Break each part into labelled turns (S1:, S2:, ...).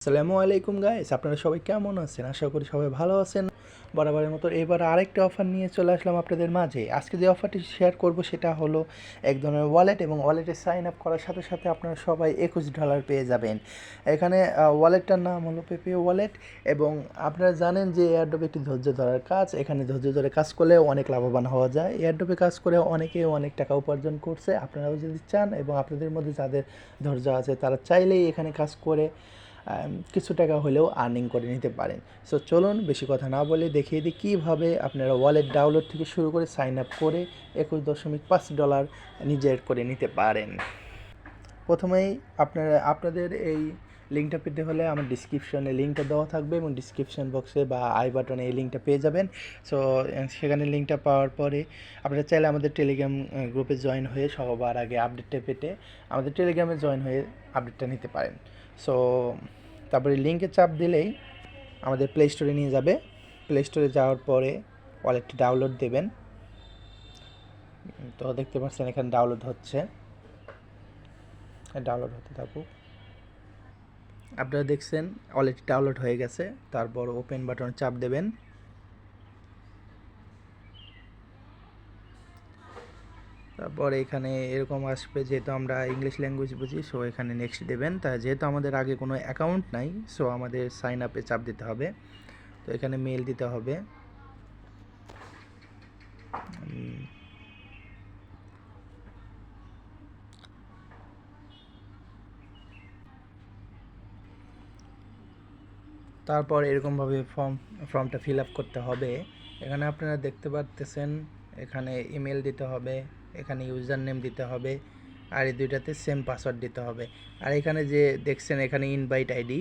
S1: আসসালামু আলাইকুম গাইস, আপনারা সবাই কেমন আছেন? আশা করি সবাই ভালো আছেন। বরাবরের মতো এবার আরেকটা অফার নিয়ে চলে আসলাম আপনাদের মাঝে। আজকে যে অফারটি শেয়ার করব সেটা হলো এক ধরনের ওয়ালেট, এবং ওয়ালেটে সাইন আপ করার সাথে সাথে আপনারা সবাই $21 পেয়ে যাবেন। এখানে ওয়ালেটটার নাম হলো পেপে ওয়ালেট, এবং আপনারা জানেন যে এয়ারড্রপ একটি ধৈর্য ধরার কাজ। এখানে ধৈর্য ধরে কাজ করলে অনেক লাভবান হওয়া যায়। এয়ারড্রপে কাজ করে অনেকে অনেক টাকা উপার্জন করছে। আপনারাও যদি চান, এবং আপনাদের মধ্যে যাদের ধৈর্য আছে তারা চাইলেই এখানে কাজ করে কিছু টাকা হলেও আর্নিং করে নিতে পারেন। সো চলুন বেশি কথা না বলে দেখিয়ে দিই কীভাবে আপনারা ওয়ালেট ডাউনলোড থেকে শুরু করে সাইন আপ করে $21.5 নিজের করে নিতে পারেন। প্রথমেই আপনাদের এই লিঙ্কটা পেতে হলে আমার ডিসক্রিপশনে লিঙ্কটা দেওয়া থাকবে, এবং ডিসক্রিপশন বক্সে বা আই বাটনে এই লিঙ্কটা পেয়ে যাবেন। সো সেখানে লিঙ্কটা পাওয়ার পরে আপনারা চাইলে আমাদের টেলিগ্রাম গ্রুপে জয়েন হয়ে সবার আগে আপডেটটা পেতে আমাদের টেলিগ্রামে জয়েন হয়ে আপডেটটা নিতে পারেন। সো তারপরে লিঙ্কে চাপ দিলেই আমাদের প্লে স্টোরে নিয়ে যাবে। প্লে স্টোরে যাওয়ার পরে ওয়ালেটটি ডাউনলোড দেবেন। তো দেখতে পাচ্ছেন এখানে ডাউনলোড হচ্ছে, ডাউনলোড হতে থাকুক। আপনারা দেখছেন ওয়ালেটটি ডাউনলোড হয়ে গেছে। তারপর ওপেন বাটনে চাপ দেবেন। তারপর এখানে এরকম আসবে, যেহেতু আমরা ইংলিশ ল্যাঙ্গুয়েজ বুঝি, সো এখানে নেক্সট দেবেন। তা যেহেতু আমাদের আগে কোনো অ্যাকাউন্ট নাই, সো আমাদের সাইন আপে চাপ দিতে হবে। তো এখানে মেল দিতে হবে। তারপর এরকমভাবে ফর্মটা ফিল আপ করতে হবে। এখানে আপনারা দেখতে পাচ্ছেন এখানে ইমেল দিতে হবে, এখানে ইউজার নেম দিতে হবে, আর এই দুইটাতে সেম পাসওয়ার্ড দিতে হবে। আর এখানে যে দেখছেন এখানে ইনভাইট আইডি,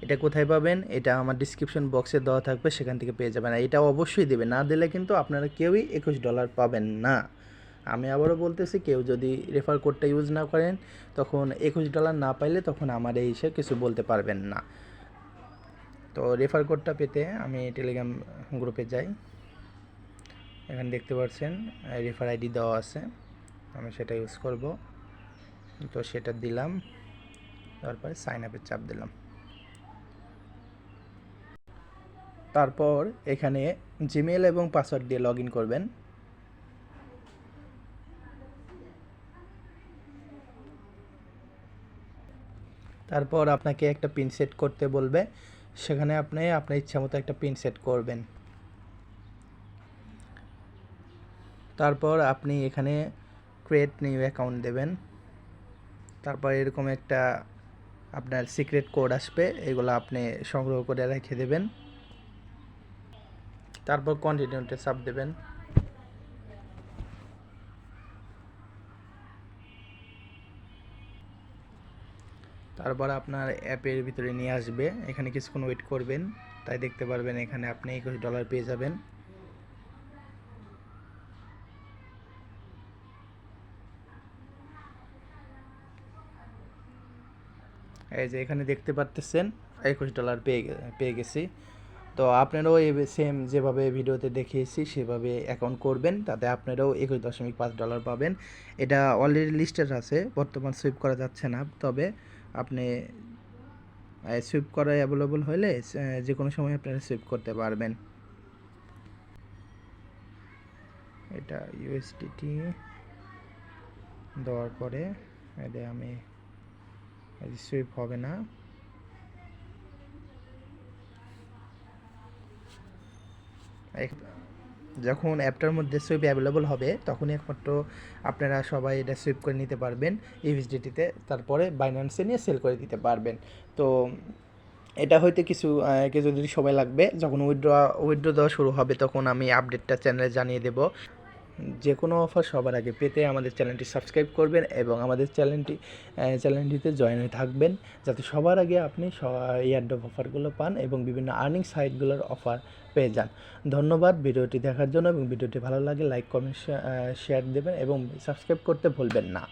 S1: এটা কোথায় পাবেন? এটা আমার ডিসক্রিপশন বক্সে দেওয়া থাকবে, সেখান থেকে পেয়ে যাবেন। আর এটা অবশ্যই দেবে, না দিলে কিন্তু আপনারা কেউই $21 পাবেন না। আমি আবারও বলতেছি, কেউ যদি রেফার কোডটা ইউজ না করেন, তখন $21 না পাইলে তখন আমার এই হিসেবে কিছু বলতে পারবেন না। তো রেফার কোডটা পেতে আমি টেলিগ্রাম গ্রুপে যাই। এখানে দেখতে পাচ্ছেন রেফার আইডি দেওয়া আছে, আমি সেটা ইউজ করব। তো সেটা দিলাম, তারপরে সাইন আপে চাপ দিলাম। তারপর এখানে জিমেল এবং পাসওয়ার্ড দিয়ে লগ ইন করবেন। তারপর আপনাকে একটা পিন সেট করতে বলবে, সেখানে আপনি আপনার ইচ্ছা মতো একটা পিন সেট করবেন। তারপর আপনি এখানে ক্রিয়েট নিউ অ্যাকাউন্ট দেবেন। তারপর এরকম একটা আপনার সিক্রেট কোড আসবে, এগুলো আপনি সংগ্রহ করে রেখে দেবেন। তারপর কন্টিনিউতে চাপ দেবেন। তারপর আপনার অ্যাপের ভিতরে নিয়ে আসবে, এখানে কিছুক্ষণ ওয়েট করবেন, তাই দেখতে পারবেন এখানে আপনি $21 পেয়ে যাবেন। এই যে এখানে দেখতে পাচ্ছেন $21 পেয়ে গেছি। তো আপনারাও এই সেম যেভাবে ভিডিওতে দেখিয়েছি সেভাবে অ্যাকাউন্ট করবেন, তাতে আপনারাও $21.5 পাবেন। এটা অলরেডি লিস্টেড আছে, বর্তমান সুইপ করা যাচ্ছে না, তবে আপনি সুইপ করা অ্যাভেলেবল হলে যে কোনো সময় আপনারা সুইপ করতে পারবেন। এটা ইউএসডিটি দেওয়ার পরে এটা আমি সুইপ হবে না। যখন অ্যাপটার মধ্যে সুইপ অ্যাভেলেবল হবে তখনই একমাত্র আপনারা সবাই এটা সুইপ করে নিতে পারবেন ইউএসডিটিতে, তারপরে বাইন্যান্সে নিয়ে সেল করে দিতে পারবেন। তো এটা হয়তো কিছু যদি সময় লাগবে, যখন উইথড্র দেওয়া শুরু হবে তখন আমি আপডেটটা চ্যানেলে জানিয়ে দেব। যে কোনো অফার সবার আগে পেতে আমাদের চ্যানেলটি সাবস্ক্রাইব করবেন, এবং আমাদের চ্যানেলটিতে জয়েন হয়ে থাকবেন, যাতে সবার আগে আপনি এয়ারড্রপ অফারগুলো পান এবং বিভিন্ন আর্নিং সাইটগুলোর অফার পেয়ে যান। ধন্যবাদ ভিডিওটি দেখার জন্য, এবং ভিডিওটি ভালো লাগে লাইক কমেন্ট শেয়ার দেবেন, এবং সাবস্ক্রাইব করতে ভুলবেন না।